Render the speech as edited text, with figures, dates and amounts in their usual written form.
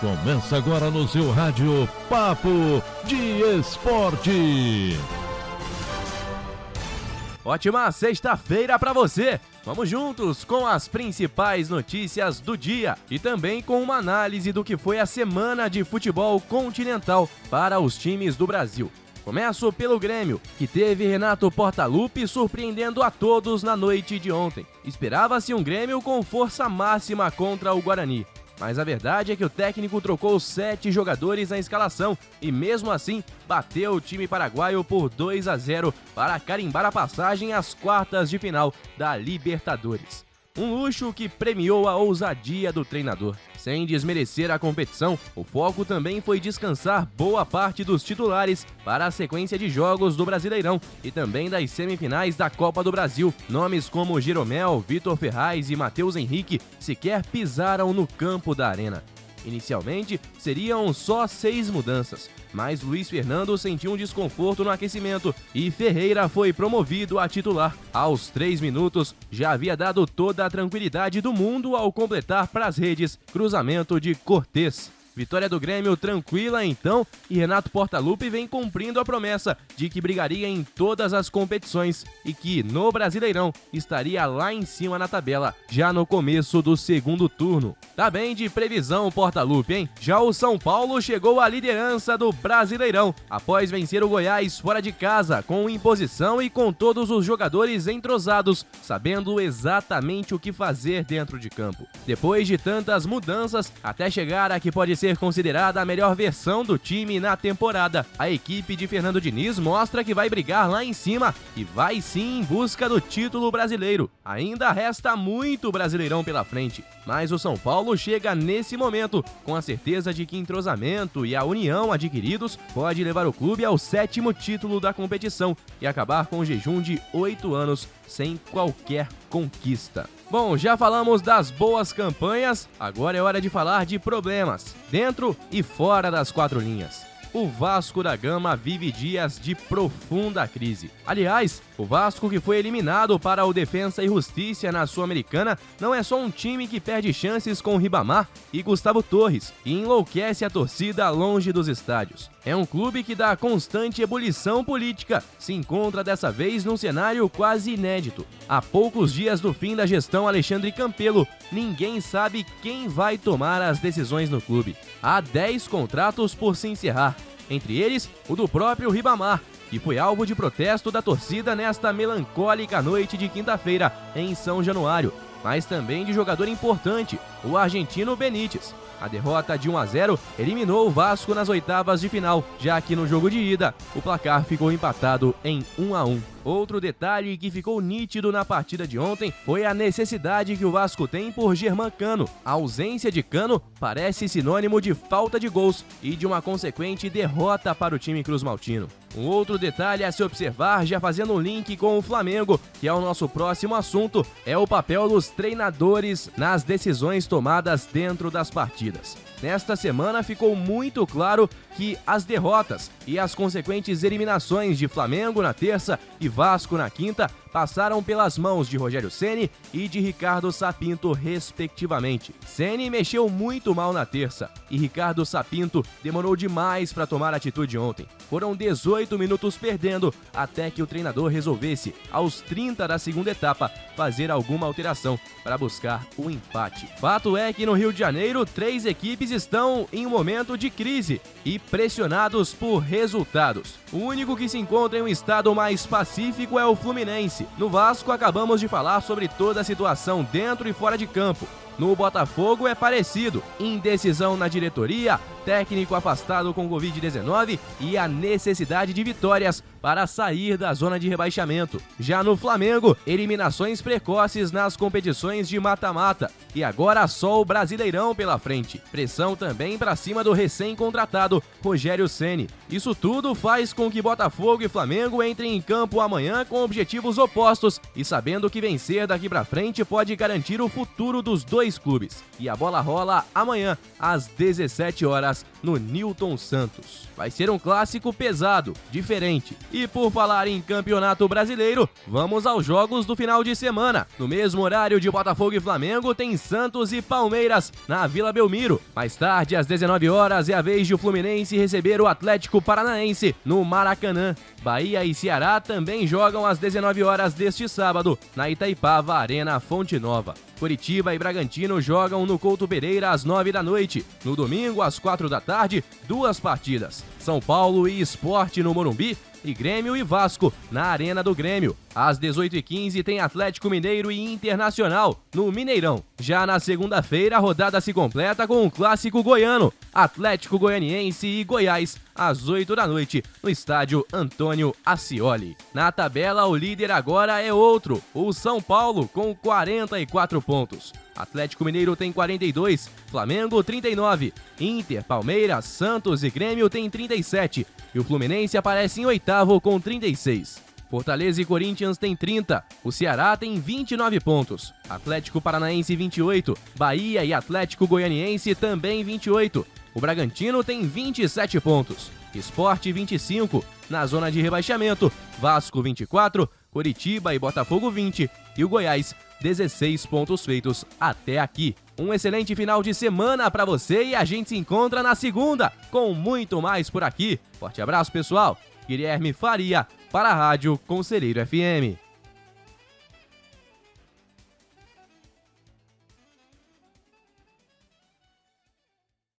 Começa agora no seu rádio Papo de Esporte. Ótima sexta-feira para você! Vamos juntos com as principais notícias do dia e também com uma análise do que foi a semana de futebol continental para os times do Brasil. Começo pelo Grêmio, que teve Renato Portaluppi surpreendendo a todos na noite de ontem. Esperava-se um Grêmio com força máxima contra o Guarani. Mas a verdade é que o técnico trocou 7 jogadores na escalação e mesmo assim bateu o time paraguaio por 2-0 para carimbar a passagem às quartas de final da Libertadores. Um luxo que premiou a ousadia do treinador. Sem desmerecer a competição, o foco também foi descansar boa parte dos titulares para a sequência de jogos do Brasileirão e também das semifinais da Copa do Brasil. Nomes como Jeromel, Vitor Ferraz e Matheus Henrique sequer pisaram no campo da arena. Inicialmente, seriam só 6 mudanças, mas Luiz Fernando sentiu um desconforto no aquecimento e Ferreira foi promovido a titular. Aos 3 minutos, já havia dado toda a tranquilidade do mundo ao completar para as redes cruzamento de Cortez. Vitória do Grêmio tranquila então e Renato Portaluppi vem cumprindo a promessa de que brigaria em todas as competições e que no Brasileirão estaria lá em cima na tabela, já no começo do segundo turno. Tá bem de previsão o Portaluppi, hein? Já o São Paulo chegou à liderança do Brasileirão após vencer o Goiás fora de casa com imposição e com todos os jogadores entrosados, sabendo exatamente o que fazer dentro de campo. Depois de tantas mudanças, até chegar a que pode ser considerada a melhor versão do time na temporada, a equipe de Fernando Diniz mostra que vai brigar lá em cima e vai sim em busca do título brasileiro. Ainda resta muito Brasileirão pela frente, mas o São Paulo chega nesse momento com a certeza de que entrosamento e a união adquiridos pode levar o clube ao 7º título da competição e acabar com o jejum de 8 anos sem qualquer conquista. Bom, já falamos das boas campanhas, agora é hora de falar de problemas, dentro e fora das 4 linhas. O Vasco da Gama vive dias de profunda crise. Aliás, o Vasco, que foi eliminado para o Defensa e Justiça na Sul-Americana, não é só um time que perde chances com Ribamar e Gustavo Torres e enlouquece a torcida longe dos estádios. É um clube que dá constante ebulição política, se encontra dessa vez num cenário quase inédito. Há poucos dias do fim da gestão Alexandre Campelo, ninguém sabe quem vai tomar as decisões no clube. Há 10 contratos por se encerrar, entre eles o do próprio Ribamar, que foi alvo de protesto da torcida nesta melancólica noite de quinta-feira em São Januário, mas também de jogador importante, o argentino Benítez. A derrota de 1-0 eliminou o Vasco nas oitavas de final, já que no jogo de ida, o placar ficou empatado em 1-1. Outro detalhe que ficou nítido na partida de ontem foi a necessidade que o Vasco tem por Germán Cano. A ausência de Cano parece sinônimo de falta de gols e de uma consequente derrota para o time cruzmaltino. Um outro detalhe a se observar, já fazendo um link com o Flamengo, que é o nosso próximo assunto, é o papel dos treinadores nas decisões tomadas dentro das partidas. Nesta semana ficou muito claro que as derrotas e as consequentes eliminações de Flamengo na terça e Vasco na quinta passaram pelas mãos de Rogério Ceni e de Ricardo Sapinto, respectivamente. Ceni mexeu muito mal na terça e Ricardo Sapinto demorou demais para tomar atitude ontem. Foram 18 minutos perdendo até que o treinador resolvesse, aos 30 da segunda etapa, fazer alguma alteração para buscar o empate. Fato é que no Rio de Janeiro, 3 equipes estão em um momento de crise e pressionados por resultados. O único que se encontra em um estado mais pacífico é o Fluminense. No Vasco, acabamos de falar sobre toda a situação dentro e fora de campo. No Botafogo é parecido, indecisão na diretoria, técnico afastado com Covid-19 e a necessidade de vitórias para sair da zona de rebaixamento. Já no Flamengo, eliminações precoces nas competições de mata-mata e agora só o Brasileirão pela frente. Pressão também para cima do recém-contratado Rogério Ceni. Isso tudo faz com que Botafogo e Flamengo entrem em campo amanhã com objetivos opostos e sabendo que vencer daqui para frente pode garantir o futuro dos dois clubes. E a bola rola amanhã às 17 horas no Newton Santos. Vai ser um clássico pesado, diferente. E por falar em Campeonato Brasileiro, vamos aos jogos do final de semana. No mesmo horário de Botafogo e Flamengo, tem Santos e Palmeiras na Vila Belmiro. Mais tarde, às 19 horas, é a vez de o Fluminense receber o Atlético Paranaense no Maracanã. Bahia e Ceará também jogam às 19 horas deste sábado, na Itaipava Arena Fonte Nova. Curitiba e Bragantino jogam no Couto Pereira às 9 da noite. No domingo, às 4 da tarde, 2 partidas. São Paulo e Sport no Morumbi e Grêmio e Vasco na Arena do Grêmio. Às 18h15 tem Atlético Mineiro e Internacional no Mineirão. Já na segunda-feira, a rodada se completa com o clássico goiano, Atlético Goianiense e Goiás, às 8 da noite, no estádio Antônio Ascioli. Na tabela, o líder agora é outro, o São Paulo, com 44 pontos. Atlético Mineiro tem 42, Flamengo 39, Inter, Palmeiras, Santos e Grêmio tem 37 e o Fluminense aparece em oitavo com 36. Fortaleza e Corinthians tem 30, o Ceará tem 29 pontos, Atlético Paranaense 28, Bahia e Atlético Goianiense também 28, o Bragantino tem 27 pontos, Sport 25, na zona de rebaixamento, Vasco 24, Coritiba e Botafogo 20 e o Goiás 16 pontos feitos até aqui. Um excelente final de semana para você e a gente se encontra na segunda com muito mais por aqui. Forte abraço, pessoal. Guilherme Faria para a Rádio Conselheiro FM.